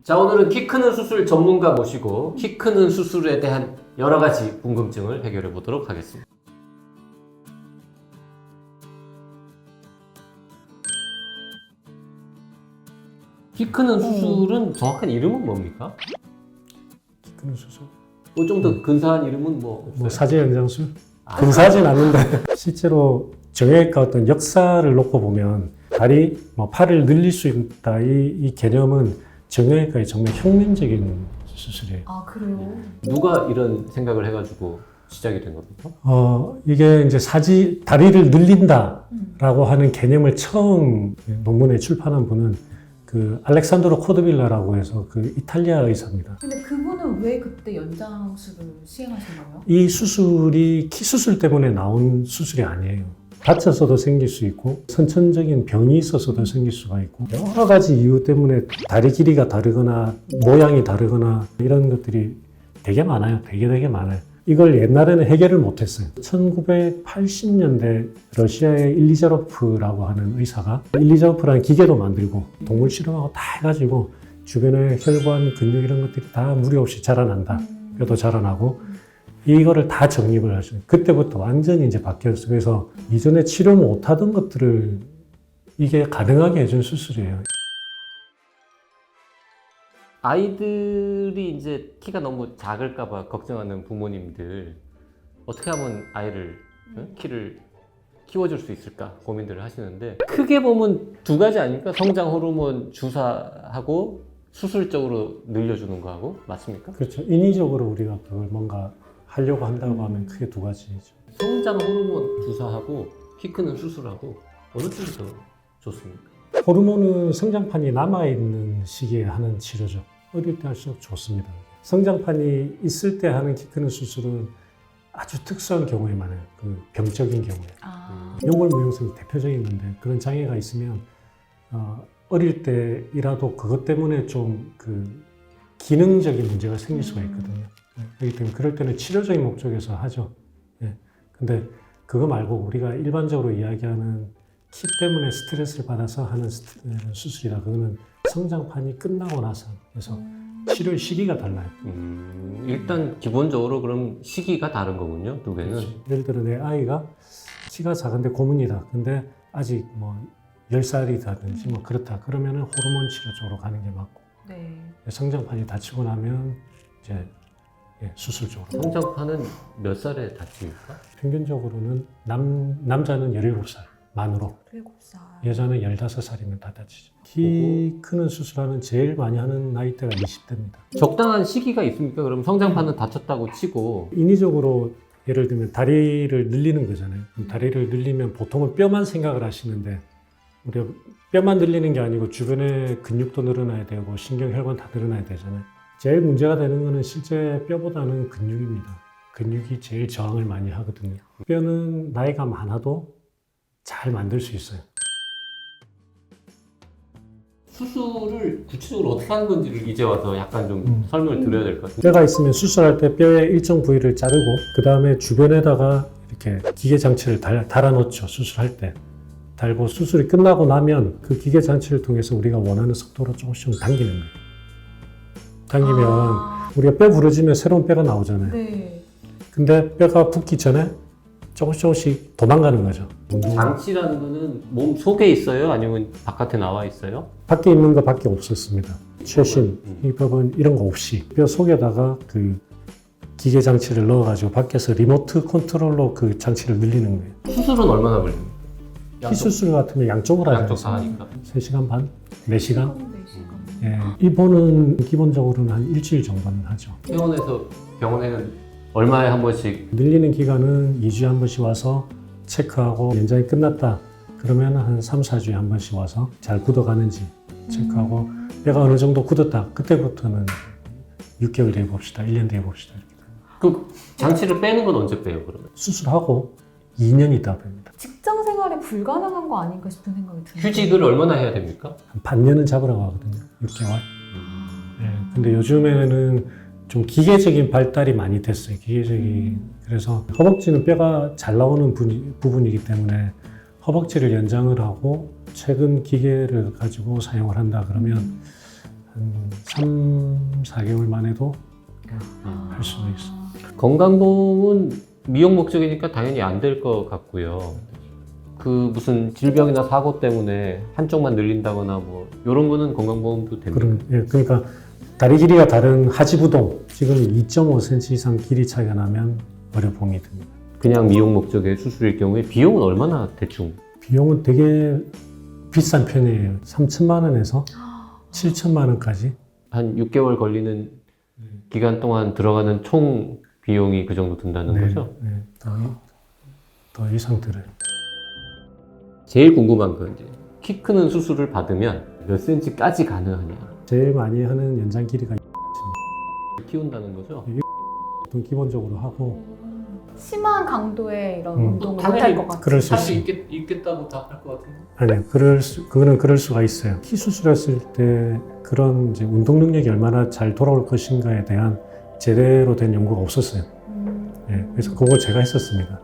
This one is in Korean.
자, 오늘은 키 크는 수술 전문가 모시고 키 크는 수술에 대한 여러 가지 궁금증을 해결해 보도록 하겠습니다. 키 크는 수술은 정확한 이름은 뭡니까? 키 크는 수술? 좀 더 근사한 이름은 뭐 없어요? 사제 연장술? 근사하진 않는데 실제로 정형외과 어떤 역사를 놓고 보면 다리, 팔을 늘릴 수 있다 이 개념은 정형외과의 정말 혁명적인 수술이에요. 아, 그래요? 누가 이런 생각을 해가지고 시작이 된 겁니까? 이게 이제 다리를 늘린다라고 하는 개념을 처음 논문에 출판한 분은 그 알렉산드로 코드빌라라고 해서 그 이탈리아 의사입니다. 근데 그분은 왜 그때 연장술을 시행하신 거예요? 이 수술이 키 수술 때문에 나온 수술이 아니에요. 다쳐서도 생길 수 있고 선천적인 병이 있어서도 생길 수가 있고 여러 가지 이유 때문에 다리 길이가 다르거나 모양이 다르거나 이런 것들이 되게 많아요. 되게 많아요. 이걸 옛날에는 해결을 못했어요. 1980년대 러시아의 일리자로프라고 하는 의사가 일리자로프라는 기계도 만들고 동물 실험하고 다 해가지고 주변에 혈관, 근육 이런 것들이 다 무리 없이 자라난다. 뼈도 자라나고 이거를 다 정립을 하시는 그때부터 완전히 이제 바뀌었어요. 그래서 이전에 치료 못하던 것들을 이게 가능하게 해준 수술이에요. 아이들이 이제 키가 너무 작을까봐 걱정하는 부모님들 어떻게 하면 아이를 키를 키워줄 수 있을까 고민들을 하시는데 크게 보면 두 가지 아닙니까? 성장 호르몬 주사하고 수술적으로 늘려주는 거하고 맞습니까? 그렇죠. 인위적으로 우리가 그걸 뭔가 하려고 한다고 하면 크게 두 가지죠. 성장 호르몬 주사하고 키 크는 수술하고 어느 쪽이 더 좋습니까? 호르몬은 성장판이 남아있는 시기에 하는 치료죠. 어릴 때 할수록 좋습니다. 성장판이 있을 때 하는 키 크는 수술은 아주 특수한 경우에 많아요. 그 병적인 경우에. 용골무용성이 대표적인 건데 그런 장애가 있으면 어릴 때이라도 그것 때문에 좀 그 기능적인 문제가 생길 수가 있거든요. 그렇기 때문에 그럴 때는 치료적인 목적에서 하죠. 근데 그거 말고 우리가 일반적으로 이야기하는 키 때문에 스트레스를 받아서 하는 수술이다. 그거는 성장판이 끝나고 나서 그래서 치료 시기가 달라요. 일단 기본적으로 그럼 시기가 다른 거군요, 두 개는. 예를 들어 내 아이가 키가 작은데 고문이다. 근데 아직 10살이다든지 그렇다. 그러면은 호르몬 치료 쪽으로 가는 게 맞고. 네. 성장판이 다치고 나면 이제 수술 쪽으로. 성장판은 몇 살에 다칩니까? 평균적으로는 남자는 17살 만으로. 7살. 여자는 15살이면 다 다치죠. 키 크는 수술하는 제일 많이 하는 나이대가 20대입니다. 적당한 시기가 있습니까? 그럼 성장판은 다쳤다고 치고 인위적으로 예를 들면 다리를 늘리는 거잖아요. 그럼 다리를 늘리면 보통은 뼈만 생각을 하시는데 우리가 뼈만 늘리는 게 아니고 주변에 근육도 늘어나야 되고 신경, 혈관 다 늘어나야 되잖아요. 제일 문제가 되는 거는 실제 뼈보다는 근육입니다. 근육이 제일 저항을 많이 하거든요. 뼈는 나이가 많아도 잘 만들 수 있어요. 수술을 구체적으로 어떻게 하는 건지를 이제 와서 약간 좀 설명을 드려야 될 것 같아요. 뼈가 있으면 수술할 때 뼈의 일정 부위를 자르고 그 다음에 주변에다가 이렇게 기계 장치를 달아놓죠. 수술할 때. 달고 수술이 끝나고 나면 그 기계 장치를 통해서 우리가 원하는 속도로 조금씩 당기는 거예요. 당기면 우리가 뼈 부러지면 새로운 뼈가 나오잖아요. 네. 근데 뼈가 붙기 전에 조금씩 도망가는 거죠. 장치라는 거는 몸 속에 있어요? 아니면 바깥에 나와 있어요? 밖에 있는 거 밖에 없었습니다. 최신 이 법은 이런 거 없이 뼈 속에다가 그 기계 장치를 넣어가지고 밖에서 리모트 컨트롤로 그 장치를 늘리는 거예요. 수술은 얼마나 걸립니까? 키 수술 같으면 양쪽으로 하죠. 양쪽 다 하니까. 3시간 반? 4시간? 4시간. 예. 입원은 기본적으로는 한 일주일 정도는 하죠. 퇴원해서 병원에는 얼마에 한 번씩? 늘리는 기간은 2주에 한 번씩 와서 체크하고 연장이 끝났다. 그러면 한 3, 4주에 한 번씩 와서 잘 굳어가는지 체크하고 뼈가 어느 정도 굳었다. 그때부터는 6개월 뒤에 봅시다. 1년 뒤에 봅시다. 이렇게. 그 장치를 빼는 건 언제 빼요, 그러면? 수술하고 2년 있다 뺍니다. 직장 생활이 불가능한 거 아닌가 싶은 생각이 드는데. 휴직을 얼마나 해야 됩니까? 한 반년은 잡으라고 하거든요. 6개월. 근데 요즘에는 좀 기계적인 발달이 많이 됐어요. 그래서 허벅지는 뼈가 잘 나오는 부분이기 때문에 허벅지를 연장을 하고 최근 기계를 가지고 사용을 한다 그러면 한 3, 4개월 만에도 할 수가 있어. 건강보험은 미용 목적이니까 당연히 안 될 것 같고요. 그 무슨 질병이나 사고 때문에 한쪽만 늘린다거나 뭐 이런 거는 건강보험도 됩니다. 그러니까 다리 길이가 다른 하지부동 지금 2.5cm 이상 길이 차이가 나면 의료보험이 듭니다. 그냥 미용 목적의 수술일 경우에 비용은 얼마나 대충? 비용은 되게 비싼 편이에요. 3천만 원에서 7천만 원까지. 한 6개월 걸리는 기간 동안 들어가는 총 비용이 그 정도 든다는 거죠? 네, 더 이상 들어요. 제일 궁금한 건 이제 키 크는 수술을 받으면 몇 cm까지 가능하냐? 제일 많이 하는 연장 길이가 키운다는 거죠? 보통 기본적으로 하고 심한 강도의 이런 음. 운동을 당연히 못할 것 같아요. 그럴 수 있어요. 있겠다고 답할 것 같은데. 아니요, 그거는 그럴 수가 있어요. 키 수술했을 때 그런 이제 운동 능력이 얼마나 잘 돌아올 것인가에 대한 제대로 된 연구가 없었어요. 그래서 그거 제가 했었습니다.